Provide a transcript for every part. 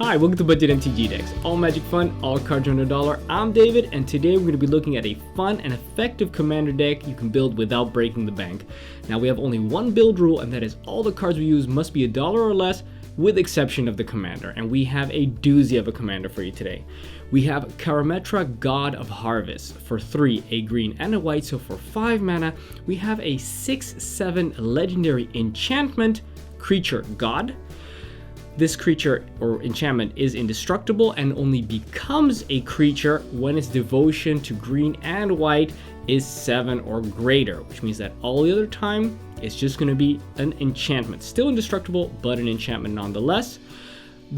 Hi, welcome to Budget MTG Decks. All magic fun, all cards under $1. I'm David, and today we're going to be looking at a fun and effective commander deck you can build without breaking the bank. Now we have only one build rule, and that is all the cards we use must be $1 or less, with exception of the commander. And we have a doozy of a commander for you today. We have Karametra, God of Harvest. For 3, a green and a white, so for 5 mana, we have a 6/7 legendary enchantment creature god. This creature or enchantment is indestructible and only becomes a creature when its devotion to green and white is 7 or greater, which means that all the other time it's just going to be an enchantment. Still indestructible, but an enchantment nonetheless.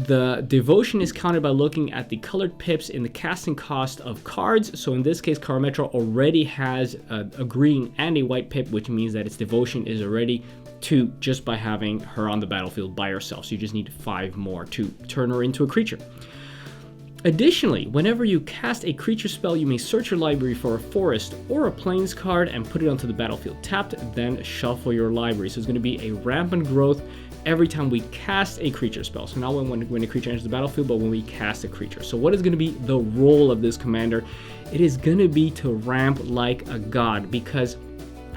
The devotion is counted by looking at the colored pips in the casting cost of cards. So in this case, Karametra already has a green and a white pip, which means that its devotion is already 2 just by having her on the battlefield by herself. So you just need 5 more to turn her into a creature. Additionally, whenever you cast a creature spell, you may search your library for a forest or a plains card and put it onto the battlefield tapped, then shuffle your library. So it's going to be a rampant growth every time we cast a creature spell. So not when a creature enters the battlefield, but when we cast a creature. So what is going to be the role of this commander? It is going to be to ramp like a god, because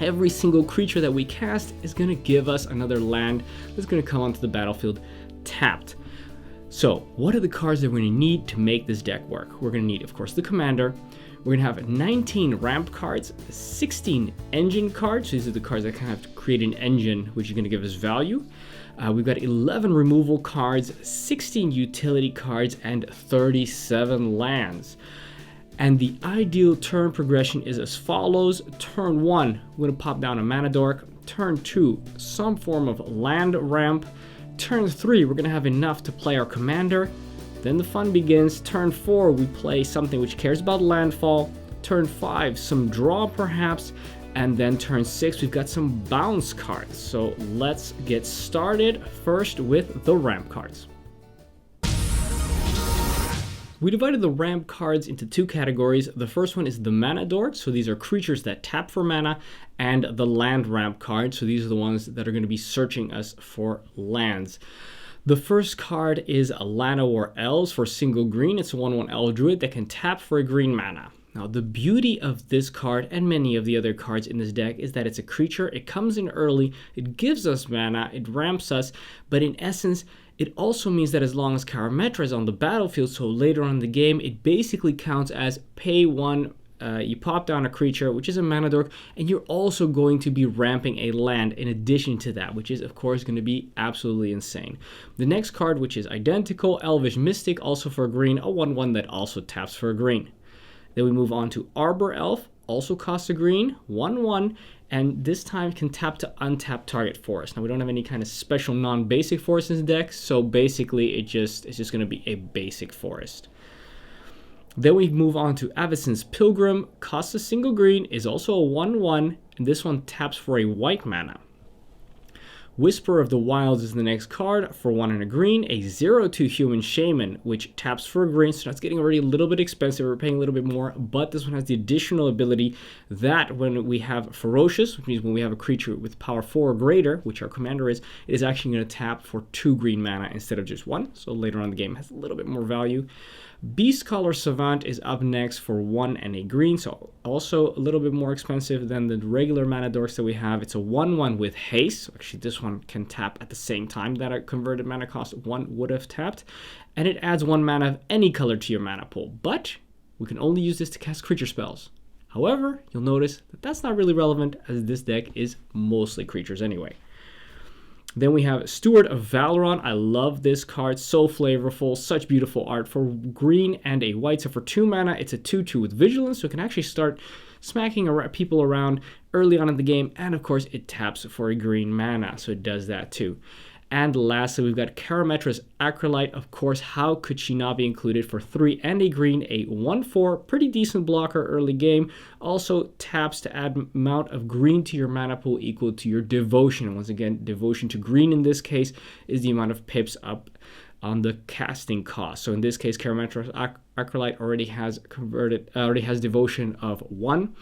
every single creature that we cast is going to give us another land that's going to come onto the battlefield tapped. So what are the cards that we're going to need to make this deck work? We're going to need, of course, the commander. We're going to have 19 ramp cards, 16 engine cards. So these are the cards that kind of create an engine, which is going to give us value. We've got 11 removal cards, 16 utility cards, and 37 lands. And the ideal turn progression is as follows. Turn 1, we're going to pop down a mana dork. Turn 2, some form of land ramp. Turn 3, we're going to have enough to play our commander. Then the fun begins. Turn 4, we play something which cares about landfall. Turn 5, some draw perhaps. And then turn 6, we've got some bounce cards. So let's get started first with the ramp cards. We divided the ramp cards into 2 categories. The first one is the mana dorks, so these are creatures that tap for mana, and the land ramp cards, so these are the ones that are going to be searching us for lands. The first card is a Llanowar Elves for single green. It's a 1/1 Elf Druid that can tap for a green mana. Now, the beauty of this card and many of the other cards in this deck is that it's a creature, it comes in early, it gives us mana, it ramps us, but in essence, it also means that as long as Karametra is on the battlefield, so later on in the game, it basically counts as pay 1, you pop down a creature, which is a mana dork, and you're also going to be ramping a land in addition to that, which is, of course, going to be absolutely insane. The next card, which is identical, Elvish Mystic, also for a green, a 1/1 that also taps for a green. Then we move on to Arbor Elf, also costs a green, 1/1, and this time can tap to untap target forest. Now we don't have any kind of special non-basic forest in the deck, so basically it's just going to be a basic forest. Then we move on to Avacyn's Pilgrim, costs a single green, is also a 1/1, and this one taps for a white mana. Whisper of the Wilds is the next card for 1 and a green, a 0/2 Human Shaman, which taps for a green, so that's getting already a little bit expensive. We're paying a little bit more, but this one has the additional ability that when we have Ferocious, which means when we have a creature with power 4 or greater, which our commander is, it is actually going to tap for 2 green mana instead of just 1, so later on in the game it has a little bit more value. Beastcaller Savant is up next for 1 and a green, so also a little bit more expensive than the regular mana dorks that we have. It's a 1/1 with haste. Actually, this one can tap at the same time that a converted mana cost 1 would have tapped, and it adds 1 mana of any color to your mana pool, but we can only use this to cast creature spells. However, you'll notice that that's not really relevant, as this deck is mostly creatures anyway. Then we have Steward of Valoron. I love this card, so flavorful, such beautiful art for green and a white. So for 2 mana, it's a 2/2 with Vigilance, so it can actually start smacking people around early on in the game, and of course it taps for a green mana, so it does that too. And lastly, we've got Karametra's Acolyte. Of course, how could she not be included? For 3 and a green, a 1/4, pretty decent blocker early game. Also taps to add amount of green to your mana pool equal to your devotion. Once again, devotion to green in this case is the amount of pips up on the casting cost. So in this case, Karametra's Acolyte already has devotion of 1.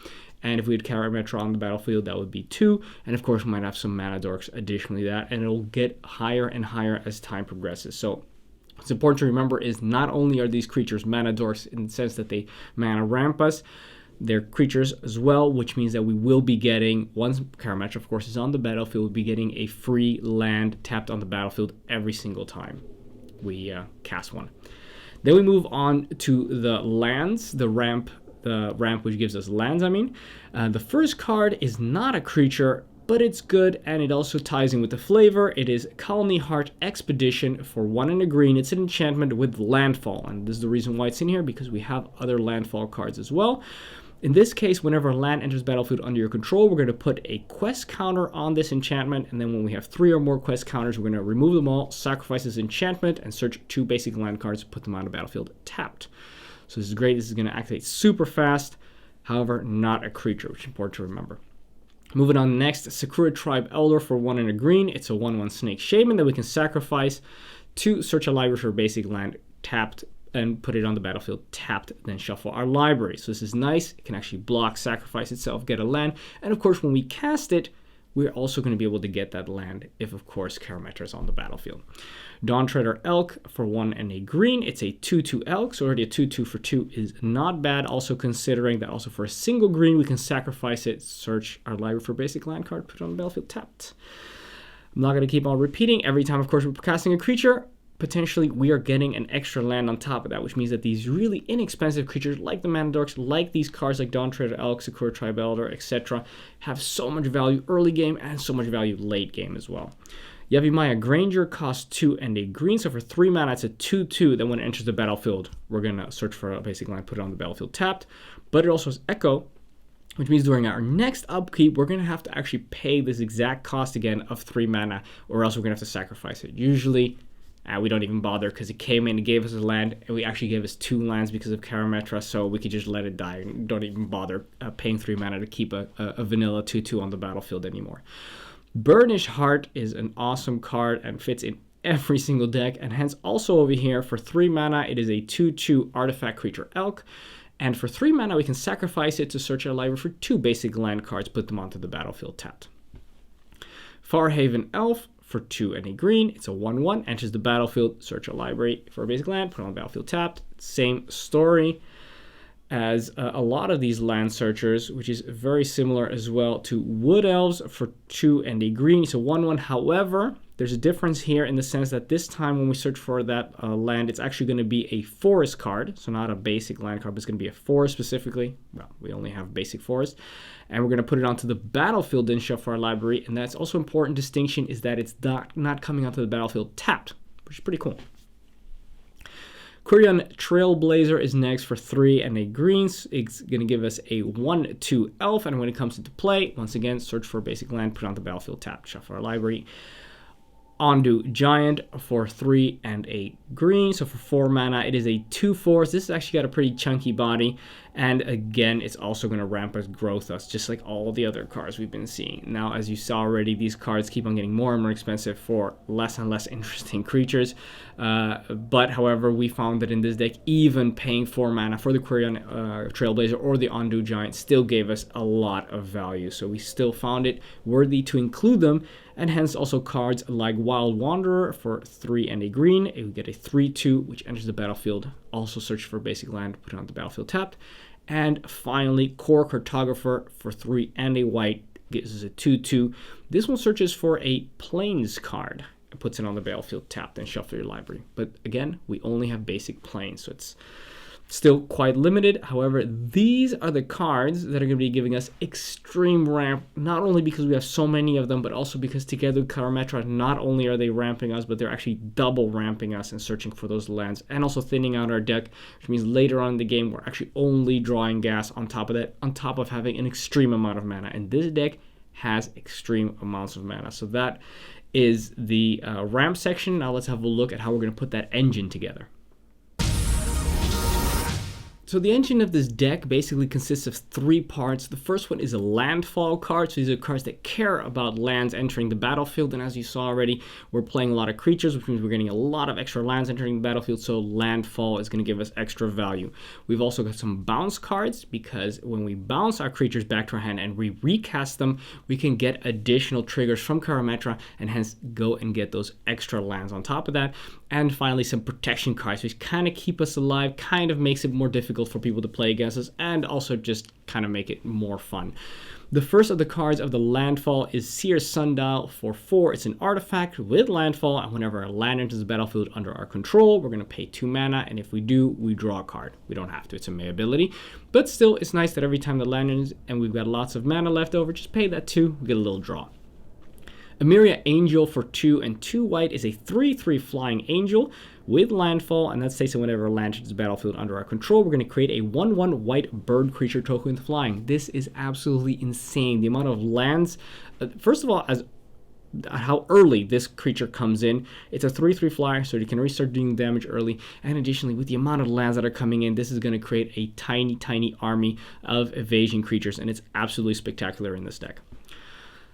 And if we had Karametra on the battlefield, that would be 2. And of course, we might have some mana dorks additionally to that. And it'll get higher and higher as time progresses. So What's important to remember is not only are these creatures mana dorks in the sense that they mana ramp us, they're creatures as well, which means that we will be getting, once Karametra, of course, is on the battlefield, we'll be getting a free land tapped on the battlefield every single time we cast one. Then we move on to the lands, the ramp which gives us lands, the first card is not a creature, but it's good, and it also ties in with the flavor. It is Colony Heart Expedition for 1 and a green. It's an enchantment with Landfall, and this is the reason why it's in here, because we have other Landfall cards as well. In this case, whenever a land enters battlefield under your control, we're going to put a quest counter on this enchantment, and then when we have 3 or more quest counters, we're going to remove them all, sacrifice this enchantment, and search 2 basic land cards, put them on the battlefield tapped. So this is great. This is going to activate super fast, however, not a creature, which is important to remember. Moving on next, Sakura Tribe Elder for 1 and a green. It's a 1/1 Snake Shaman that we can sacrifice to search a library for a basic land tapped and put it on the battlefield tapped, then shuffle our library. So this is nice. It can actually block, sacrifice itself, get a land. And of course, when we cast it, we're also going to be able to get that land if, of course, Karametra is on the battlefield. Dawn Treader Elk for 1 and a green. It's a 2/2 Elk, so already a 2/2 for 2 is not bad. Also considering that also for a single green, we can sacrifice it, search our library for a basic land card, put it on the battlefield tapped. I'm not going to keep on repeating. Every time, of course, we're casting a creature, potentially we are getting an extra land on top of that, which means that these really inexpensive creatures like the Mana Dorks, like these cards like Dawn Treader Elk, Sakura Tribe Elder, etc., have so much value early game and so much value late game as well. Yavimaya Granger costs 2 and a green, so for 3 mana it's a 2/2. Then when it enters the battlefield, we're going to search for a basic land, put it on the battlefield tapped. But it also has Echo, which means during our next upkeep, we're going to have to actually pay this exact cost again of 3 mana, or else we're going to have to sacrifice it. Usually, we don't even bother because it came in and gave us a land, and we actually gave us 2 lands because of Karametra, so we could just let it die and don't even bother paying 3 mana to keep a vanilla 2/2 on the battlefield anymore. Burnished Heart is an awesome card and fits in every single deck, and hence also over here for 3 mana, it is a 2/2 artifact creature Elk, and for 3 mana we can sacrifice it to search our library for 2 basic land cards, put them onto the battlefield tapped. Farhaven Elf for 2 and a green. It's a 1/1, enters the battlefield, search a library for a basic land, put it on the battlefield tapped. Same story as a lot of these land searchers, which is very similar as well to Wood Elves for 2 and a green. It's a 1/1. However, there's a difference here in the sense that this time when we search for that land, it's actually going to be a forest card. So not a basic land card, but it's going to be a forest specifically. Well, we only have basic forest. And we're going to put it onto the battlefield and shuffle our library. And that's also important distinction is that it's not coming onto the battlefield tapped, which is pretty cool. Quirion Trailblazer is next for 3 and a green. It's going to give us a 1/2 elf, and when it comes into play, once again, search for a basic land, put it on the battlefield tapped, shuffle our library. Ondu Giant for 3 and a green. So for 4 mana, it is a 2/4. This has actually got a pretty chunky body. And again, it's also going to ramp us growth us, just like all the other cards we've been seeing. Now, as you saw already, these cards keep on getting more and more expensive for less and less interesting creatures. But however, we found that in this deck, even paying 4 mana for the Quirion Trailblazer or the Ondu Giant still gave us a lot of value. So we still found it worthy to include them. And hence also cards like Wild Wanderer for 3 and a green. We get a 3/2, which enters the battlefield. Also search for a basic land, put it on the battlefield tapped. And finally, Core Cartographer for 3 and a white gives us a 2/2. This one searches for a Plains card. It puts it on the battlefield tapped and shuffle your library. But again, we only have basic Plains, so it's still quite limited. However, these are the cards that are going to be giving us extreme ramp, not only because we have so many of them, but also because together with Karametra, not only are they ramping us, but they're actually double ramping us and searching for those lands, and also thinning out our deck, which means later on in the game, we're actually only drawing gas on top of that, on top of having an extreme amount of mana. And this deck has extreme amounts of mana. So that is the ramp section. Now let's have a look at how we're going to put that engine together. So the engine of this deck basically consists of 3 parts. The first one is a Landfall card. So these are cards that care about lands entering the battlefield. And as you saw already, we're playing a lot of creatures, which means we're getting a lot of extra lands entering the battlefield. So Landfall is going to give us extra value. We've also got some bounce cards, because when we bounce our creatures back to our hand and we recast them, we can get additional triggers from Karametra and hence go and get those extra lands on top of that. And finally, some protection cards, which kind of keep us alive, kind of makes it more difficult for people to play against us, and also just kind of make it more fun. The first of the cards of the Landfall is Seer Sundial for 4. It's an artifact with Landfall, and whenever a land enters the battlefield under our control, we're going to pay 2 mana, and if we do, we draw a card. We don't have to, it's a May ability, but still, it's nice that every time the land enters and we've got lots of mana left over, just pay that 2, we get a little draw. Emeria Angel for 2 and 2 white is a 3/3 flying angel with Landfall, and that states that whenever a land enters the battlefield under our control, we're going to create a 1/1 white bird creature token with flying. This is absolutely insane. The amount of lands, first of all, as how early this creature comes in. It's a 3/3 flyer, so you can already start doing damage early. And additionally, with the amount of lands that are coming in, this is going to create a tiny army of evasion creatures, and it's absolutely spectacular in this deck.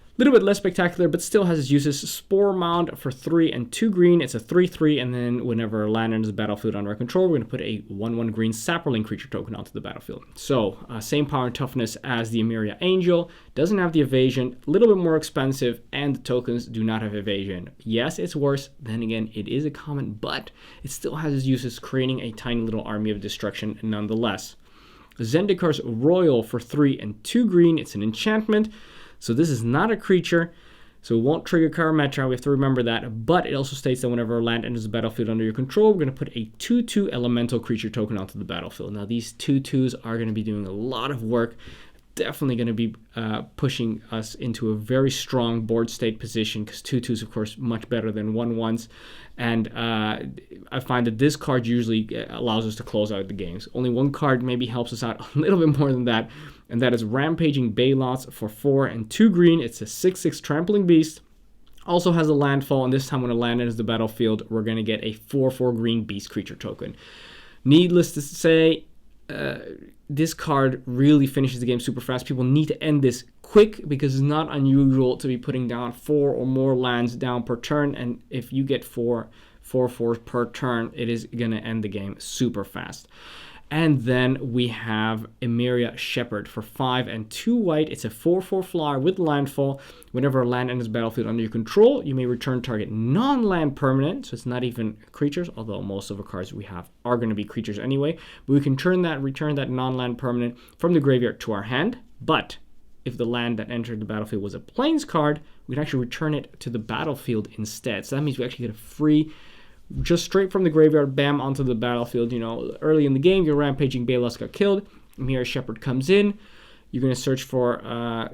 A little bit less spectacular, but still has its uses. Spore Mound for 3 and 2 green. It's a 3/3, and then whenever a land enters the battlefield under our control, we're going to put a 1/1 green Sapperling creature token onto the battlefield. So, same power and toughness as the Emeria Angel. Doesn't have the evasion, a little bit more expensive, and the tokens do not have evasion. Yes, it's worse. Then again, it is a common, but it still has its uses, creating a tiny little army of destruction nonetheless. Zendikar's Royal for 3 and 2 green. It's an enchantment. So this is not a creature, so it won't trigger Karametra, we have to remember that, but it also states that whenever a land enters the battlefield under your control, we're going to put a 2/2 elemental creature token onto the battlefield. Now these 2/2s are going to be doing a lot of work, definitely going to be pushing us into a very strong board state position, because 2/2s, of course, much better than 1/1s, and I find that this card usually allows us to close out the games. Only one card maybe helps us out a little bit more than that, and that is Rampaging Baloths for 4 and 2 green. It's a 6/6 trampling beast. Also has a Landfall, and this time when a land enters the battlefield, we're going to get a 4/4 green beast creature token. Needless to say, this card really finishes the game super fast. People need to end this quick, because it's not unusual to be putting down 4 or more lands down per turn, and if you get 4/4 per turn, it is going to end the game super fast. And then we have Emeria Shepherd for 5 and 2 white. It's a 4/4 flyer with Landfall. Whenever a land enters the battlefield under your control, you may return target non-land permanent. So it's not even creatures, although most of the cards we have are going to be creatures anyway. But we can return that non-land permanent from the graveyard to our hand. But if the land that entered the battlefield was a Plains card, we can actually return it to the battlefield instead. So that means we actually get a free, just straight from the graveyard, bam, onto the battlefield. You know, early in the game, your Rampaging Baloths got killed. Emeria Shepherd comes in. You're going to search for,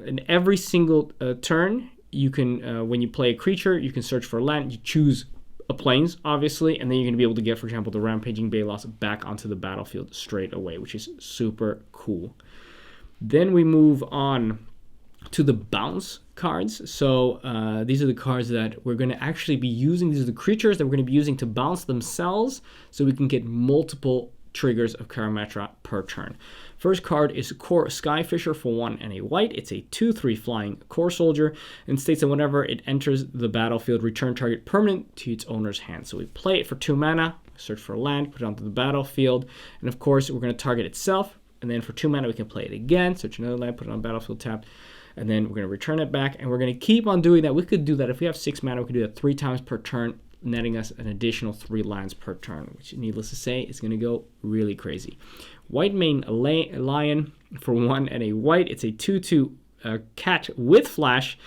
in every single turn, you can, when you play a creature, you can search for a land. You choose a Plains, obviously, and then you're going to be able to get, for example, the Rampaging Baloths back onto the battlefield straight away, which is super cool. Then we move on to the bounce cards. So these are the cards that we're going to actually be using. These are the creatures that we're going to be using to bounce themselves, so we can get multiple triggers of Karametra per turn. First card is Core Skyfisher for 1 and a white. It's a 2/3 flying core soldier, and states that whenever it enters the battlefield, return target permanent to its owner's hand. So we play it for 2 mana, search for a land, put it onto the battlefield, and of course we're going to target itself, and then for 2 mana we can play it again, search another land, put it on battlefield tapped, and then we're going to return it back, and we're going to keep on doing that. We could do that if we have 6 mana. We could do that 3 times per turn, netting us an additional 3 lands per turn, which, needless to say, is going to go really crazy. White Mane Lion for 1 and a white. It's a 2/2 cat with flash.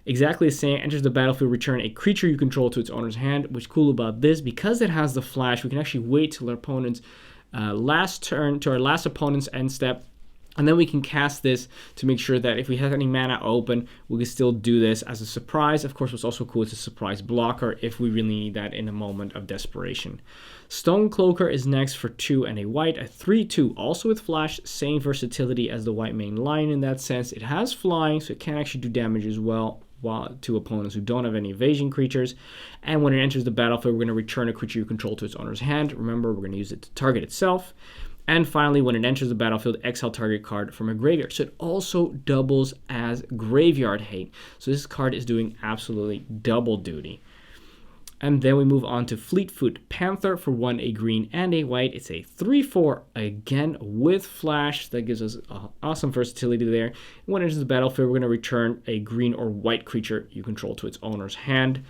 Exactly the same. Enters the battlefield, return a creature you control to its owner's hand. What's cool about this, because it has the flash, we can actually wait till our opponent's last turn, to our last opponent's end step, and then we can cast this to make sure that if we have any mana open, we can still do this as a surprise. Of course, what's also cool is a surprise blocker if we really need that in a moment of desperation. Stonecloaker is next for 2 and a white, a 3/2, also with flash, same versatility as the White Mane Lion in that sense. It has flying, so it can actually do damage as well, while to opponents who don't have any evasion creatures. And when it enters the battlefield, we're going to return a creature you control to its owner's hand. Remember, we're going to use it to target itself. And finally, when it enters the battlefield, exile target card from a graveyard. So it also doubles as graveyard hate. So this card is doing absolutely double duty. And then we move on to Fleetfoot Panther for 1, a green and a white. It's a 3/4, again with flash. That gives us awesome versatility there. When it enters the battlefield, we're going to return a green or white creature you control to its owner's hand.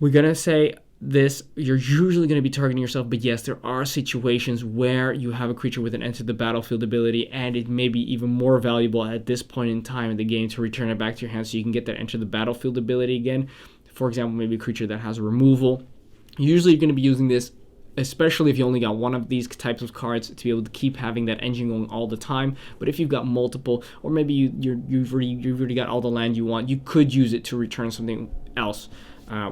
We're going to say this, you're usually going to be targeting yourself, but yes, there are situations where you have a creature with an enter the battlefield ability, and it may be even more valuable at this point in time in the game to return it back to your hand so you can get that enter the battlefield ability again. For example, maybe a creature that has removal. Usually you're going to be using this, especially if you only got one of these types of cards, to be able to keep having that engine going all the time. But if you've got multiple, or maybe you've already got all the land you want, you could use it to return something else.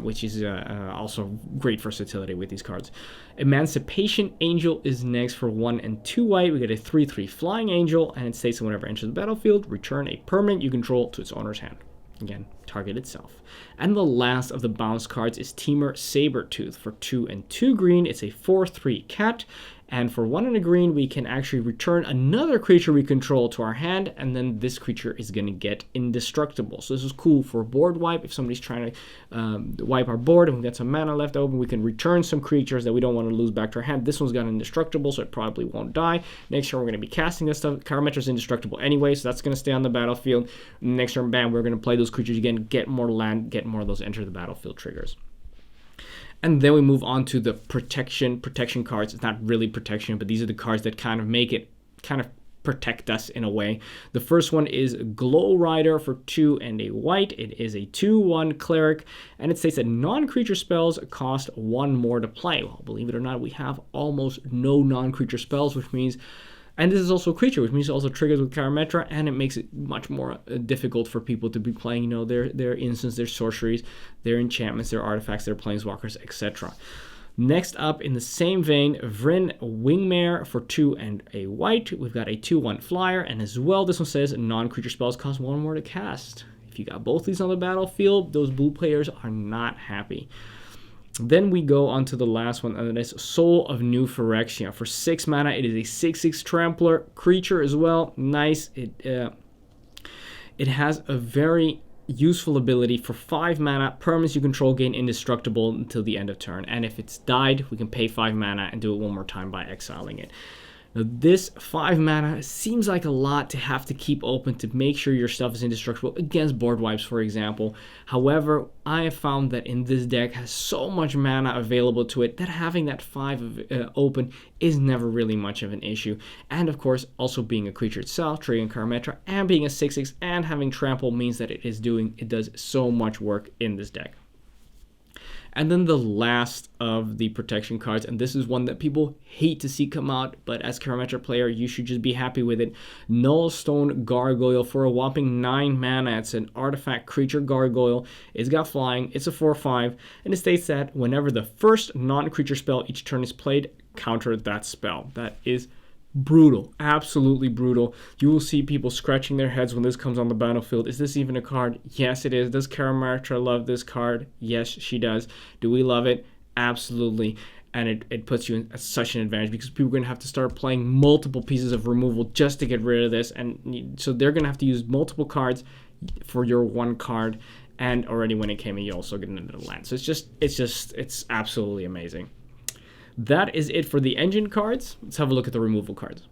Which is also great versatility with these cards. Emancipation Angel is next for 1 and 2 white. We get a 3/3 Flying Angel, and it states that whenever it enters the battlefield, return a permanent you control to its owner's hand. Again, target itself. And the last of the bounce cards is Temur Sabertooth for 2 and 2 green. It's a 4/3 cat. And for 1 and a green, we can actually return another creature we control to our hand, and then this creature is going to get indestructible. So this is cool for a board wipe. If somebody's trying to wipe our board and we've got some mana left open, we can return some creatures that we don't want to lose back to our hand. This one's got indestructible, so it probably won't die. Next turn, we're going to be casting this stuff. Karametra's indestructible anyway, so that's going to stay on the battlefield. Next turn, bam, we're going to play those creatures again, get more land, get more of those enter the battlefield triggers. And then we move on to the protection cards. It's not really protection, but these are the cards that kind of protect us in a way. The first one is Glow Rider for 2 and a white. It is a 2/1 cleric, and it states that non-creature spells cost 1 more to play. Well, believe it or not, we have almost no non-creature spells, which means, and this is also a creature, which means it also triggers with Karametra, and it makes it much more difficult for people to be playing, their instants, their sorceries, their enchantments, their artifacts, their planeswalkers, etc. Next up, in the same vein, Vryn Wingmare for 2 and a white. We've got a 2/1 flyer, and as well, this one says non-creature spells cost 1 more to cast. If you got both these on the battlefield, those blue players are not happy. Then we go on to the last one, and that is Soul of New Phyrexia. For 6 mana, it is a 6/6 Trampler creature as well. Nice. It has a very useful ability. For 5 mana, permanents you control gain indestructible until the end of turn. And if it's died, we can pay 5 mana and do it one more time by exiling it. Now, this 5 mana seems like a lot to have to keep open to make sure your stuff is indestructible against board wipes, for example. However, I have found that in this deck has so much mana available to it that having that 5 open is never really much of an issue. And of course, also being a creature itself, triggering Karametra, and being a 6/6 and having trample means that it does so much work in this deck. And then the last of the protection cards, and this is one that people hate to see come out, but as Karametra player, you should just be happy with it. Nullstone Gargoyle for a whopping 9 mana. It's an artifact creature gargoyle. It's got flying. It's a 4/5, and it states that whenever the first non-creature spell each turn is played, counter that spell. That is brutal, absolutely brutal. You will see people scratching their heads when this comes on the battlefield. Is this even a card? Yes, it is. Does Karametra love this card? Yes, she does. Do we love it? Absolutely. And it puts you in such an advantage because people are going to have to start playing multiple pieces of removal just to get rid of this. And so they're going to have to use multiple cards for your one card. And already when it came in, you also get another land. So it's absolutely amazing. That is it for the engine cards. Let's have a look at the removal cards.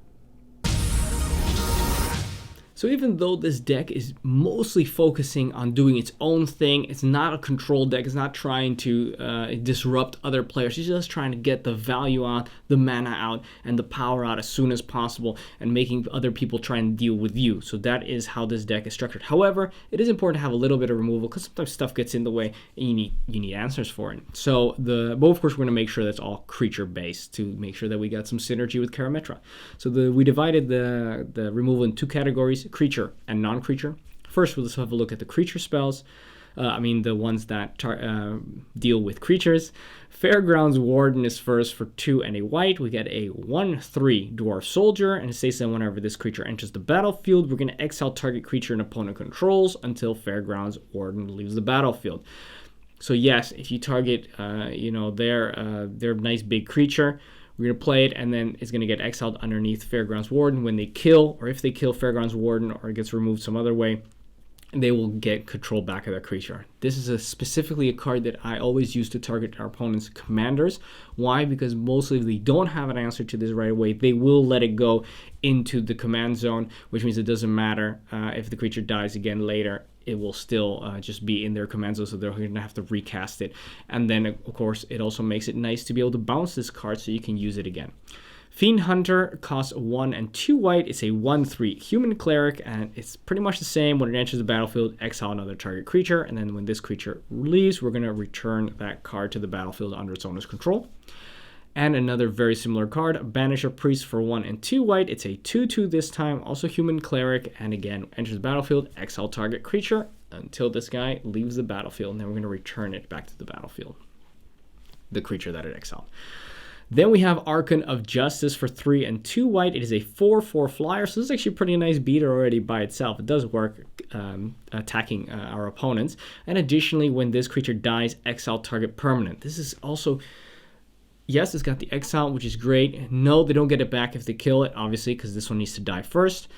So even though this deck is mostly focusing on doing its own thing, it's not a control deck, it's not trying to disrupt other players, it's just trying to get the value out, the mana out, and the power out as soon as possible, and making other people try and deal with you. So that is how this deck is structured. However, it is important to have a little bit of removal, because sometimes stuff gets in the way, and you need answers for it. So but of course we're going to make sure that's all creature-based, to make sure that we got some synergy with Karametra. So we divided the removal in 2 categories, creature and non-creature. First, we'll just have a look at the creature spells. The ones that deal with creatures. Fairgrounds Warden is first for 2 and a white. We get a 1/3 Dwarf Soldier, and it says that whenever this creature enters the battlefield, we're going to exile target creature an opponent controls until Fairgrounds Warden leaves the battlefield. So yes, if you target, their nice big creature, We're going to play it, and then it's going to get exiled underneath Fairgrounds Warden. When they kill, or if they kill Fairgrounds Warden, or it gets removed some other way, they will get control back of that creature. This is specifically a card that I always use to target our opponent's commanders. Why? Because mostly if they don't have an answer to this right away, they will let it go into the command zone, which means it doesn't matter if the creature dies again later. It will still just be in their command zone, so they're going to have to recast it. And then, of course, it also makes it nice to be able to bounce this card so you can use it again. Fiend Hunter costs 1 and 2 white. It's a 1/3 human cleric, and it's pretty much the same. When it enters the battlefield, exile another target creature, and then when this creature leaves, we're going to return that card to the battlefield under its owner's control. And another very similar card, Banisher Priest for 1 and 2 white. It's a 2/2 this time, also human cleric, and again, enters the battlefield, exile target creature until this guy leaves the battlefield, and then we're going to return it back to the battlefield, the creature that it exiled. Then we have Archon of Justice for 3 and 2 white. It is a 4/4 flyer, so this is actually a pretty nice beater already by itself. It does work attacking our opponents. And additionally, when this creature dies, exile target permanent. This is also, yes, it's got the exile, which is great. No, they don't get it back if they kill it, obviously, because this one needs to die first.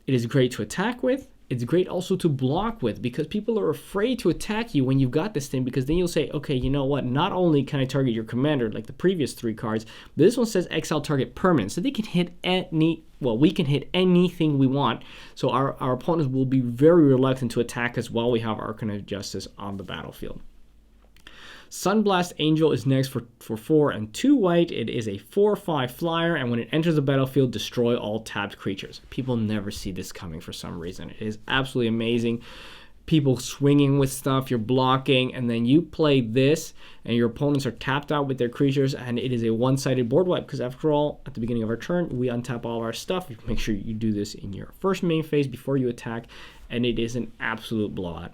It is great to attack with. It's great also to block with, because people are afraid to attack you when you've got this thing, because then you'll say, okay, you know what, not only can I target your commander like the previous 3 cards, but this one says exile target permanent, so they can hit we can hit anything we want, so our opponents will be very reluctant to attack us while we have Archon of Justice on the battlefield. Sunblast Angel is next for 4 and 2 white. It is a 4/5 flyer, and when it enters the battlefield, destroy all tapped creatures. People never see this coming for some reason. It is absolutely amazing. People swinging with stuff, you're blocking, and then you play this, and your opponents are tapped out with their creatures, and it is a one-sided board wipe, because after all, at the beginning of our turn, we untap all our stuff. Make sure you do this in your first main phase before you attack, and it is an absolute blowout.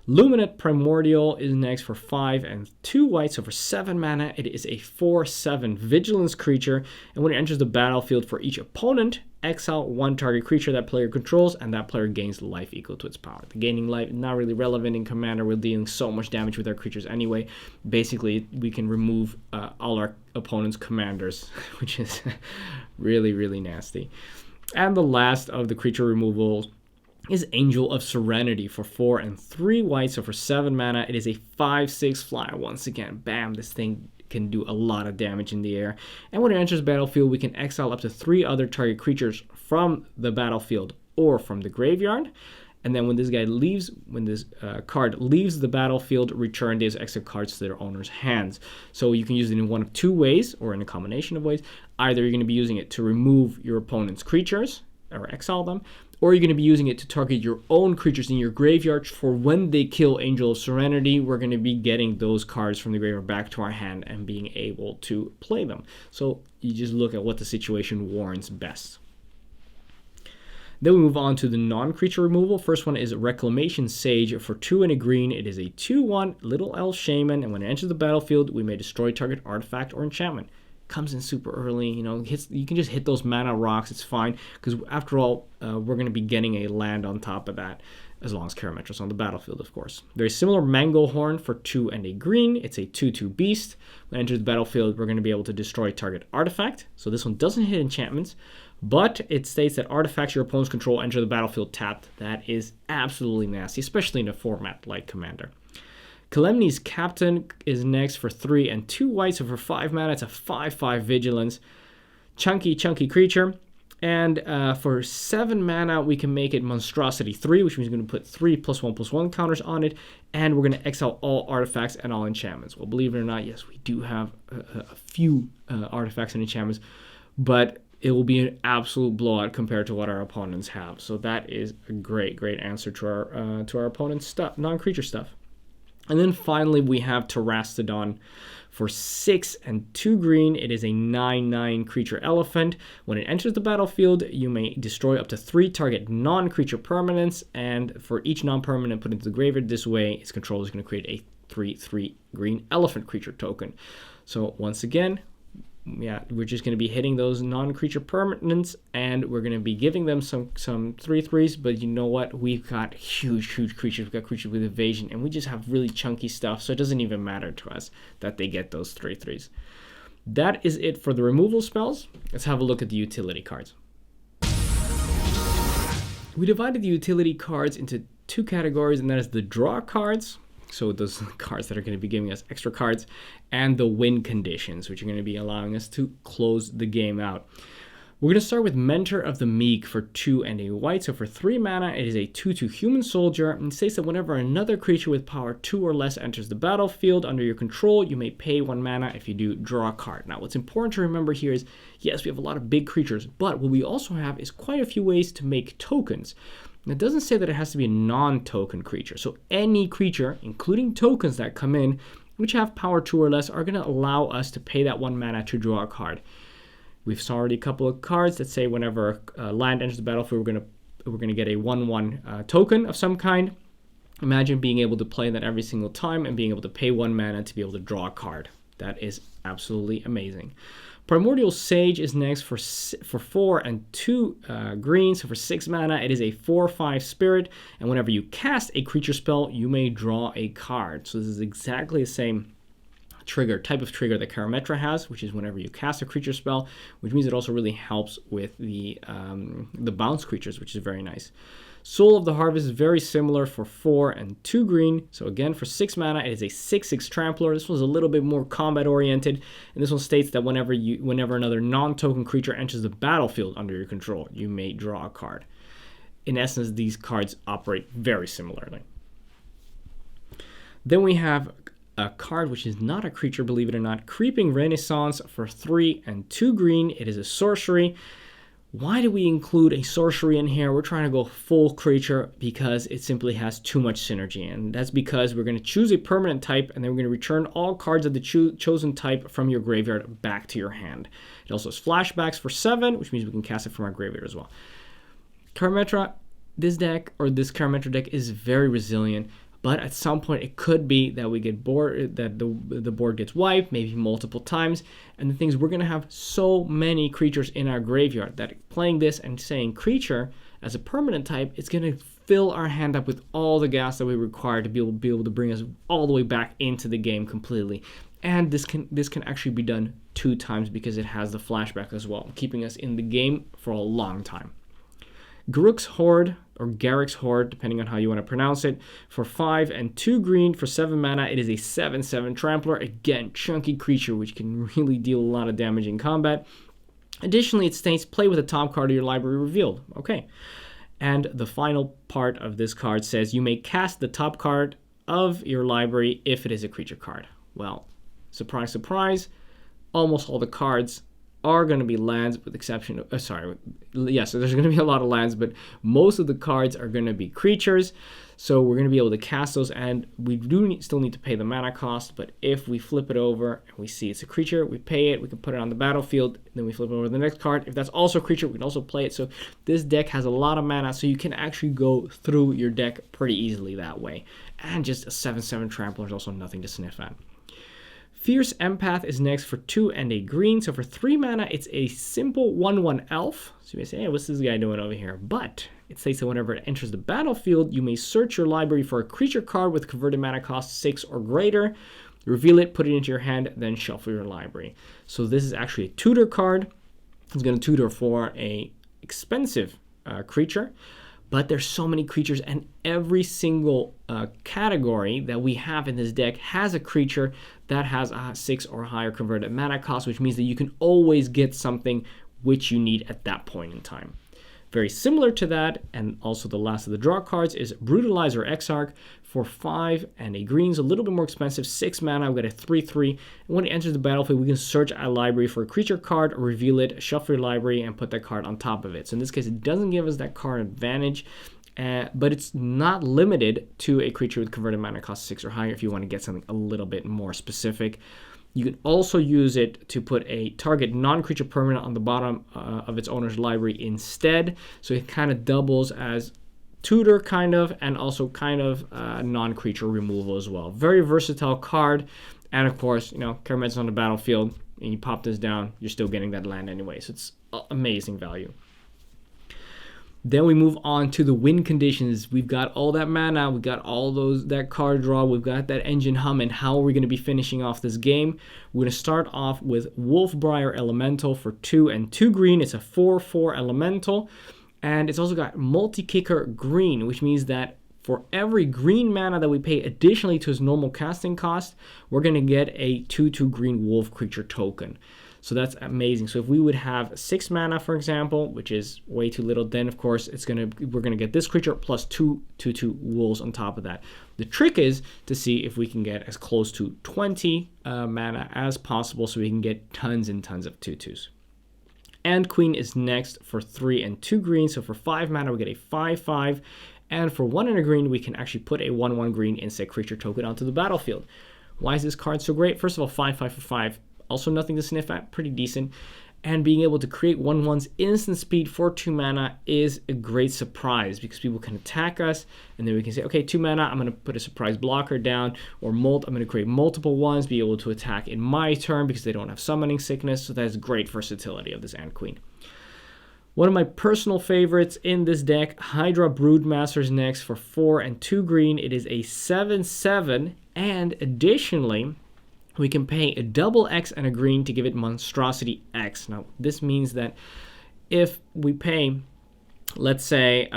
Luminate Primordial is next for 5 and 2 white, so for 7 mana, it is a 4/7 vigilance creature, and when it enters the battlefield for each opponent, exile 1 target creature that player controls, and that player gains life equal to its power. The gaining life is not really relevant in Commander. We're dealing so much damage with our creatures anyway. Basically, we can remove all our opponent's commanders, which is really, really nasty. And the last of the creature removals is Angel of Serenity for 4 and 3 white, so for 7 mana, it is a 5/6 flyer. Once again, bam, this thing can do a lot of damage in the air. And when it enters the battlefield, we can exile up to 3 other target creatures from the battlefield or from the graveyard. And then when this card leaves the battlefield, return these extra cards to their owner's hands. So you can use it in one of 2 ways, or in a combination of ways. Either you're going to be using it to remove your opponent's creatures, or exile them, or you're going to be using it to target your own creatures in your graveyard for when they kill Angel of Serenity. We're going to be getting those cards from the graveyard back to our hand and being able to play them. So you just look at what the situation warrants best. Then we move on to the non-creature removal. First one is Reclamation Sage for 2 and a green. It is a 2/1 Little Elf Shaman, and when it enters the battlefield, we may destroy target artifact or enchantment. Comes in super early, you can just hit those mana rocks, it's fine, because after all, we're going to be getting a land on top of that, as long as Karametra's on the battlefield, of course. Very similar, Manglehorn for 2 and a green. It's a 2/2 beast. When it enters the battlefield, we're going to be able to destroy target artifact. So this one doesn't hit enchantments, but it states that artifacts your opponent's control enter the battlefield tapped. That is absolutely nasty, especially in a format like Commander. Calamny's Captain is next for 3 and 2 white, so for 5 mana, it's a 5/5 vigilance. Chunky creature. And for 7 mana, we can make it Monstrosity 3, which means we're going to put 3 +1/+1 counters on it, and we're going to exile all artifacts and all enchantments. Well, believe it or not, yes, we do have a few artifacts and enchantments, but it will be an absolute blowout compared to what our opponents have. So that is a great answer to our opponent's stuff, non-creature stuff. And then finally, we have Terastodon for 6 and 2 green. It is a 9/9 creature elephant. When it enters the battlefield, you may destroy up to 3 target non-creature permanents, and for each non-permanent put into the graveyard this way, its controller is going to create a 3/3 green elephant creature token. So once again, yeah, we're just going to be hitting those non-creature permanents, and we're going to be giving them some 3/3s, but you know what? We've got huge creatures. We've got creatures with evasion, and we just have really chunky stuff, so it doesn't even matter to us that they get those 3/3s. That is it for the removal spells. Let's have a look at the utility cards. We divided the utility cards into two categories, and that is the draw cards, so those cards that are going to be giving us extra cards, and the win conditions, which are going to be allowing us to close the game out. We're going to start with Mentor of the Meek for 2 and a white. So for 3 mana, it is a 2/2 human soldier, and it states that whenever another creature with power 2 or less enters the battlefield under your control, you may pay 1 mana. If you do, draw a card. Now, what's important to remember here is, yes, we have a lot of big creatures, but what we also have is quite a few ways to make tokens. And it doesn't say that it has to be a non-token creature. So any creature, including tokens that come in, which have power 2 or less, are going to allow us to pay that 1 mana to draw a card. We've saw already a couple of cards that say whenever land enters the battlefield, we're gonna get a 1/1 token of some kind. Imagine being able to play that every single time and being able to pay 1 mana to be able to draw a card. That is absolutely amazing. Primordial Sage is next for 4 and 2 green. So for 6 mana, it is a 4/5 spirit, and whenever you cast a creature spell, you may draw a card. So this is exactly the same type of trigger that Karametra has, which is whenever you cast a creature spell, which means it also really helps with the bounce creatures, which is very nice. Soul of the Harvest is very similar for 4 and 2 green. So again, for 6 mana, it is a 6/6 Trampler. This one's a little bit more combat oriented, and this one states that whenever another non-token creature enters the battlefield under your control, you may draw a card. In essence, these cards operate very similarly. Then we have a card which is not a creature, believe it or not, Creeping Renaissance for 3 and 2 green. It is a sorcery. Why do we include a sorcery in here? We're trying to go full creature because it simply has too much synergy, and that's because we're going to choose a permanent type, and then we're going to return all cards of the chosen type from your graveyard back to your hand. It also has flashbacks for 7, which means we can cast it from our graveyard as well. Karametra, this Karametra deck is very resilient. But at some point, it could be that we get bored, that the board gets wiped, maybe multiple times. And the thing is, we're going to have so many creatures in our graveyard that playing this and saying creature as a permanent type, it's going to fill our hand up with all the gas that we require to be able to bring us all the way back into the game completely. And this can actually be done 2 times because it has the flashback as well, keeping us in the game for a long time. Garruk's Horde, or Garruk's Horde, depending on how you want to pronounce it, for 5 and 2 green. For 7 mana, it is a 7/7 Trampler. Again, chunky creature, which can really deal a lot of damage in combat. Additionally, it states, play with the top card of your library revealed. Okay. And the final part of this card says, you may cast the top card of your library if it is a creature card. Well, surprise, surprise, almost all the cards are going to be lands, with exception of, yes, so there's going to be a lot of lands, but most of the cards are going to be creatures. So we're going to be able to cast those, and we still need to pay the mana cost. But if we flip it over and we see it's a creature, we pay it, we can put it on the battlefield, then we flip it over to the next card. If that's also a creature, we can also play it. So this deck has a lot of mana, so you can actually go through your deck pretty easily that way. And just a 7/7 Trampler is also nothing to sniff at. Fierce Empath is next for 2 and a green. So for 3 mana, it's a simple 1/1 elf. So you may say, hey, what's this guy doing over here? But it says that whenever it enters the battlefield, you may search your library for a creature card with converted mana cost 6 or greater. Reveal it, put it into your hand, then shuffle your library. So this is actually a tutor card. It's going to tutor for a expensive creature. But there's so many creatures, and every single category that we have in this deck has a creature that has a 6 or higher converted mana cost, which means that you can always get something which you need at that point in time. Very similar to that, and also the last of the draw cards, is Brutalizer Exarch for 5 and a green. So a little bit more expensive, 6 mana. We've got a 3/3. And when it enters the battlefield, we can search a library for a creature card, reveal it, shuffle your library, and put that card on top of it. So in this case, it doesn't give us that card advantage, but it's not limited to a creature with converted mana cost 6 or higher if you want to get something a little bit more specific. You can also use it to put a target non-creature permanent on the bottom of its owner's library instead. So it kind of doubles as tutor kind of, and also kind of non-creature removal as well. Very versatile card. And of course, Karametra's on the battlefield, and you pop this down, you're still getting that land anyway. So it's amazing value. Then we move on to the win conditions. We've got all that mana, we've got all that card draw, we've got that engine humming. How are we going to be finishing off this game? We're going to start off with Wolfbriar Elemental for 2 and 2 green. It's a 4/4 Elemental, and it's also got multi-kicker green, which means that for every green mana that we pay additionally to its normal casting cost, we're going to get a 2/2 green wolf creature token. So that's amazing. So if we would have 6 mana, for example, which is way too little, then of course we're gonna get this creature plus 2/2 wolves on top of that. The trick is to see if we can get as close to 20 mana as possible, so we can get tons and tons of 2/2s. And Queen is next for 3 and 2 green. So for 5 mana, we get a 5/5. And for 1 and a green, we can actually put a 1/1 green insect creature token onto the battlefield. Why is this card so great? First of all, 5/5 for 5. Also nothing to sniff at, pretty decent. And being able to create 1/1's instant speed for 2 mana is a great surprise, because people can attack us, and then we can say, okay, 2 mana, I'm going to put a surprise blocker down, or I'm going to create multiple ones, be able to attack in my turn because they don't have summoning sickness. So that's great versatility of this Ant Queen. One of my personal favorites in this deck, Hydra Broodmaster, is next for 4 and 2 green. It is a 7/7, and additionally, we can pay a double X and a green to give it Monstrosity X. Now, this means that if we pay, let's say,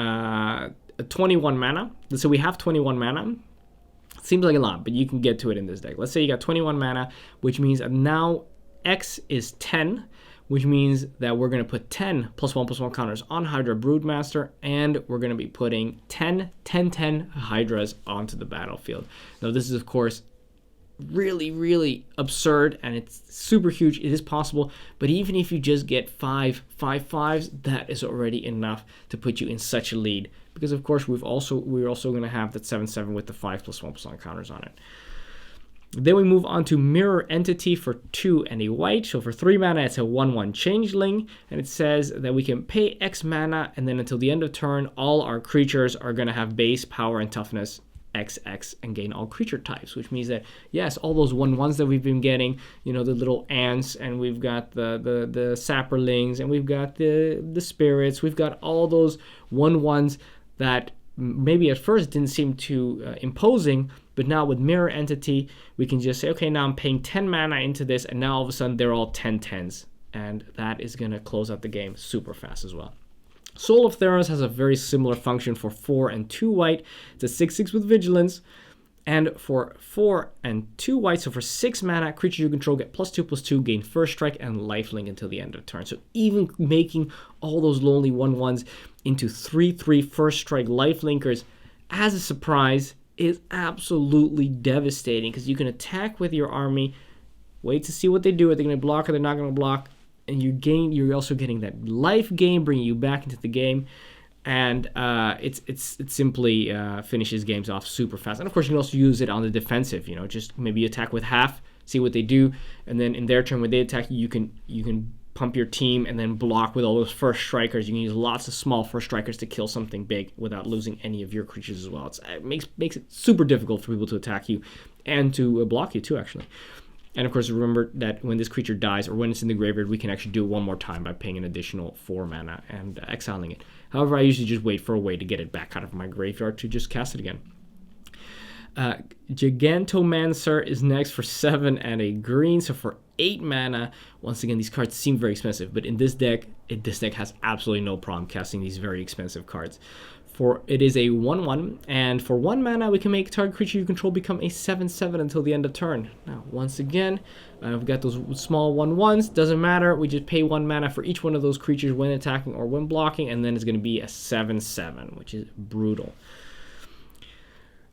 21 mana, so we have 21 mana, it seems like a lot, but you can get to it in this deck. Let's say you got 21 mana, which means that now X is 10, which means that we're going to put 10 +1/+1 counters on Hydra Broodmaster, and we're going to be putting 10 Hydras onto the battlefield. Now, this is, of course, really absurd, and it's super huge. It is possible, but even if you just get 5 5/5s, that is already enough to put you in such a lead, because of course we're also going to have that 7/7 with the 5 +1/+1 counters on it. Then we move on to Mirror Entity for 2 and a white. So for 3 mana, it's a 1/1 changeling, and it says that we can pay X mana, and then until the end of turn, all our creatures are going to have base power and toughness XX and gain all creature types, which means that, yes, all those 1/1s that we've been getting, you know, the little ants, and we've got the sapperlings, and we've got the spirits, we've got all those 1/1s that maybe at first didn't seem too imposing, but now with Mirror Entity, we can just say, okay, now I'm paying 10 mana into this, and now all of a sudden they're all 10/10s, and that is going to close out the game super fast as well. Soul of Theros has a very similar function for 4 and 2 white. It's a 6/6 with Vigilance. And for 4 and 2 white, so for 6 mana, creatures you control get +2/+2, gain first strike and lifelink until the end of turn. So even making all those lonely 1/1s into 3/3 first strike lifelinkers as a surprise is absolutely devastating, because you can attack with your army, wait to see what they do. Are they going to block or they're not going to block? And you're also getting that life gain, bringing you back into the game, and it simply finishes games off super fast. And of course, you can also use it on the defensive. You know, just maybe attack with half, see what they do, and then in their turn when they attack, you can pump your team and then block with all those first strikers. You can use lots of small first strikers to kill something big without losing any of your creatures as well. It makes it super difficult for people to attack you and to block you too, actually. And of course, remember that when this creature dies or when it's in the graveyard, we can actually do it one more time by paying an additional 4 mana and exiling it. However, I usually just wait for a way to get it back out of my graveyard to just cast it again. Gigantoman Cert is next for 7 and a green. So for 8 mana, once again, these cards seem very expensive, but in this deck, this deck has absolutely no problem casting these very expensive cards. It is a 1/1, and for 1 mana, we can make target creature you control become a 7/7 until the end of turn. Now, once again, we've got those small 1/1s. Doesn't matter. We just pay 1 mana for each one of those creatures when attacking or when blocking, and then it's going to be a 7/7, which is brutal.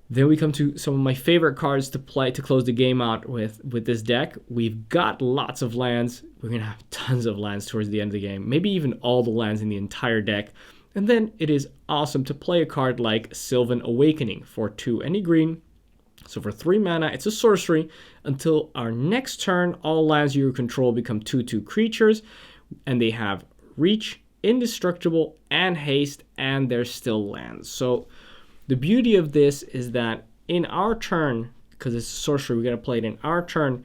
Then we come to some of my favorite cards to play to close the game out with this deck. We've got lots of lands. We're going to have tons of lands towards the end of the game, maybe even all the lands in the entire deck. And then it is awesome to play a card like Sylvan Awakening for 2 any green. So for 3 mana, it's a sorcery. Until our next turn, all lands you control become 2/2 creatures, and they have reach, indestructible, and haste, and they're still lands. So the beauty of this is that in our turn, because it's a sorcery, we're going to play it in our turn,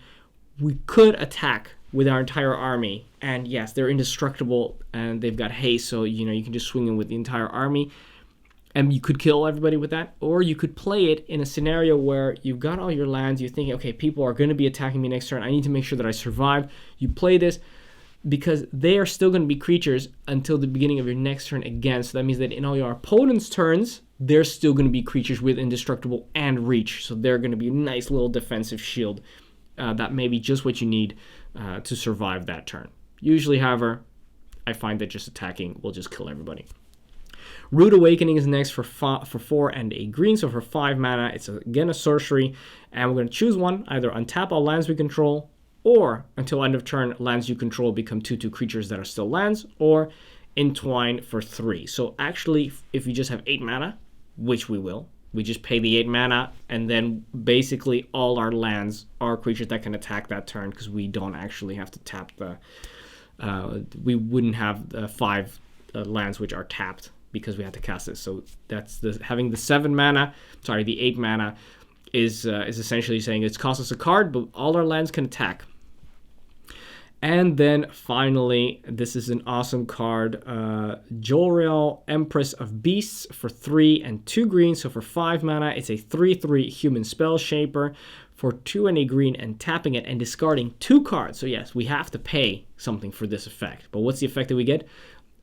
we could attack with our entire army. And yes, they're indestructible and they've got haste, so you know you can just swing in with the entire army. And you could kill everybody with that, or you could play it in a scenario where you've got all your lands, you're thinking, okay, people are going to be attacking me next turn, I need to make sure that I survive. You play this because they are still going to be creatures until the beginning of your next turn again. So that means that in all your opponent's turns, they're still going to be creatures with indestructible and reach. So they're going to be a nice little defensive shield. That may be just what you need to survive that turn. Usually, however, I find that just attacking will just kill everybody. Rude Awakening is next for 4 and a green, so for 5 mana, it's again a sorcery, and we're going to choose one, either untap all lands we control, or until end of turn, lands you control become 2/2 creatures that are still lands, or entwine for 3. So actually, if you just have 8 mana, which we will, we just pay the 8 mana, and then basically all our lands are creatures that can attack that turn, because we don't actually have to tap the... we wouldn't have 5 lands which are tapped, because we had to cast this. So that's having the 8 mana is essentially saying it's cost us a card, but all our lands can attack. And then finally, this is an awesome card, Joriel, Empress of Beasts for 3 and 2 green. So for 5 mana, it's a 3/3 human spell shaper for 2 and a green, and tapping it and discarding 2 cards. So yes, we have to pay something for this effect. But what's the effect that we get?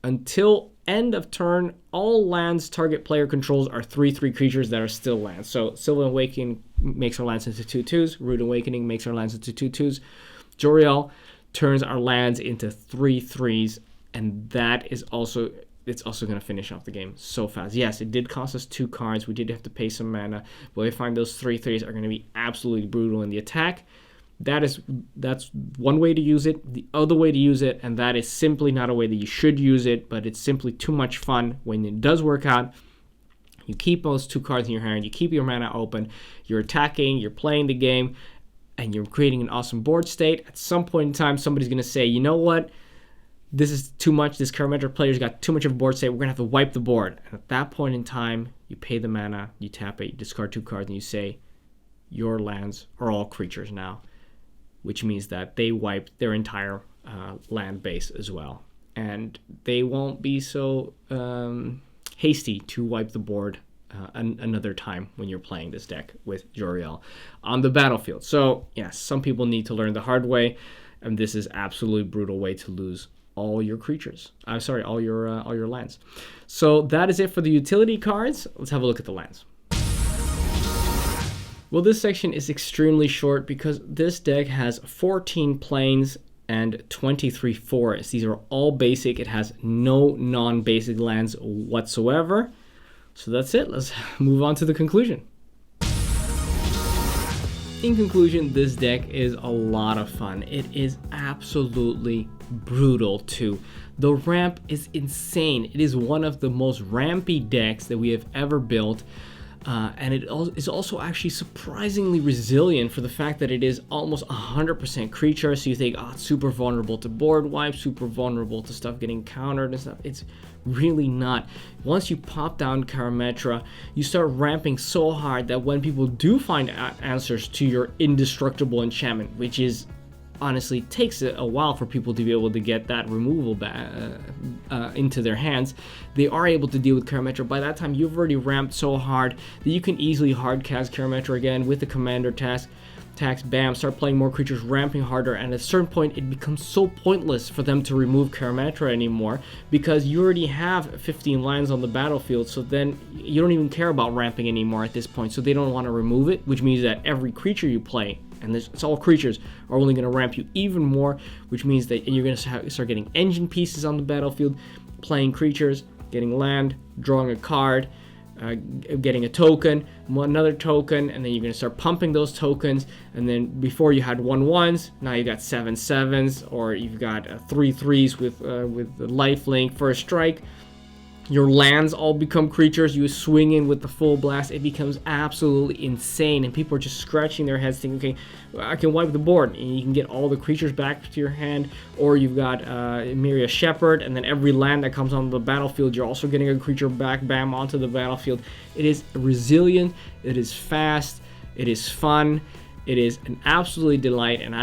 Until end of turn, all lands target player controls are 3/3 creatures that are still lands. So Sylvan Awakening makes our lands into 2/2s. Rude Awakening makes our lands into 2/2s. Joriel turns our lands into 3/3s, and that is also... it's also going to finish off the game so fast. Yes, it did cost us 2 cards. We did have to pay some mana, but I find those 3/3s are going to be absolutely brutal in the attack. That's one way to use it. The other way to use it, and that is simply not a way that you should use it, but it's simply too much fun when it does work out. You keep those 2 cards in your hand, you keep your mana open, you're attacking, you're playing the game, and you're creating an awesome board state. At some point in time, somebody's going to say, you know what? This is too much. This Karametra player's got too much of a board state. We're going to have to wipe the board. And at that point in time, you pay the mana, you tap it, you discard 2 cards, and you say, your lands are all creatures now, which means that they wiped their entire land base as well. And they won't be so hasty to wipe the board another time when you're playing this deck with Joriel on the battlefield. So, yes, some people need to learn the hard way, and this is absolutely brutal way to lose all your creatures. All your lands. So that is it for the utility cards. Let's have a look at the lands. Well, this section is extremely short because this deck has 14 planes and 23 forests. These are all basic. It has no non-basic lands whatsoever. So that's it. Let's move on to the conclusion. In conclusion, this deck is a lot of fun. It is absolutely brutal too. The ramp is insane. It is one of the most rampy decks that we have ever built. And it is also actually surprisingly resilient for the fact that it is almost 100% creature. So you think, oh, it's super vulnerable to board wipes, super vulnerable to stuff getting countered and stuff. It's really not. Once you pop down Karametra, you start ramping so hard that when people do find answers to your indestructible enchantment, which is honestly takes a while for people to be able to get that removal into their hands, they are able to deal with Karametra. By that time, you've already ramped so hard that you can easily hard cast Karametra again with the commander tax, bam, start playing more creatures, ramping harder, and at a certain point it becomes so pointless for them to remove Karametra anymore because you already have 15 lands on the battlefield, so then you don't even care about ramping anymore at this point, so they don't want to remove it, which means that every creature you play, and it's all creatures, are only going to ramp you even more, which means that you're going to start getting engine pieces on the battlefield, playing creatures, getting land, drawing a card, getting a token, another token, and then you're going to start pumping those tokens, and then before you had 1/1s, now you got 7/7s, or you've got 3/3s with the lifelink, first strike. Your lands all become creatures. You swing in with the full blast. It becomes absolutely insane, and people are just scratching their heads thinking, okay, I can wipe the board, and you can get all the creatures back to your hand, or you've got Myria Shepherd, and then every land that comes on the battlefield, you're also getting a creature back, bam, onto the battlefield. It is resilient, it is fast, it is fun, It is an absolutely delight, and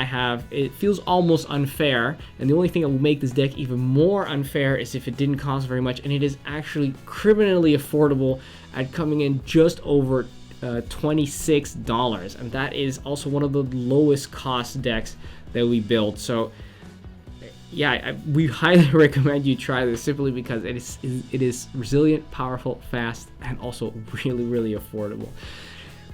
it feels almost unfair, and the only thing that will make this deck even more unfair is if it didn't cost very much, and it is actually criminally affordable at coming in just over $26, and that is also one of the lowest cost decks that we build. So yeah, we highly recommend you try this, simply because it is resilient, powerful, fast, and also really affordable.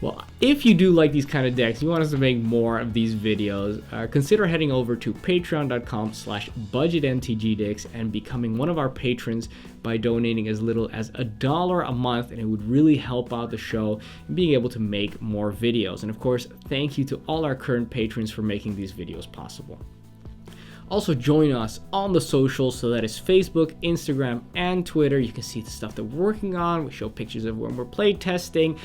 Well, if you do like these kind of decks, you want us to make more of these videos, consider heading over to patreon.com/budgetmtgdecks and becoming one of our patrons by donating as little as $1 a month, and it would really help out the show in being able to make more videos. And of course, thank you to all our current patrons for making these videos possible. Also join us on the socials, so that is Facebook, Instagram, and Twitter. You can see the stuff that we're working on. We show pictures of when we're play testing.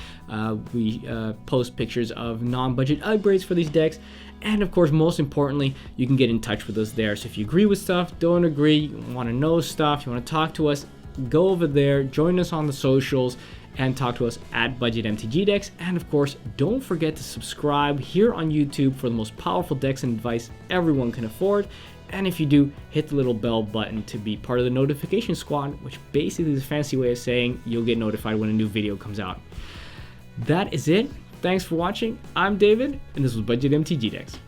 We post pictures of non-budget upgrades for these decks. And of course, most importantly, you can get in touch with us there. So if you agree with stuff, don't agree, you want to know stuff, you want to talk to us, go over there, join us on the socials, and talk to us at Budget MTG Decks. And of course, don't forget to subscribe here on YouTube for the most powerful decks and advice everyone can afford. And if you do, hit the little bell button to be part of the notification squad, which basically is a fancy way of saying you'll get notified when a new video comes out. That is it. Thanks for watching. I'm David, and this was Budget MTG Decks.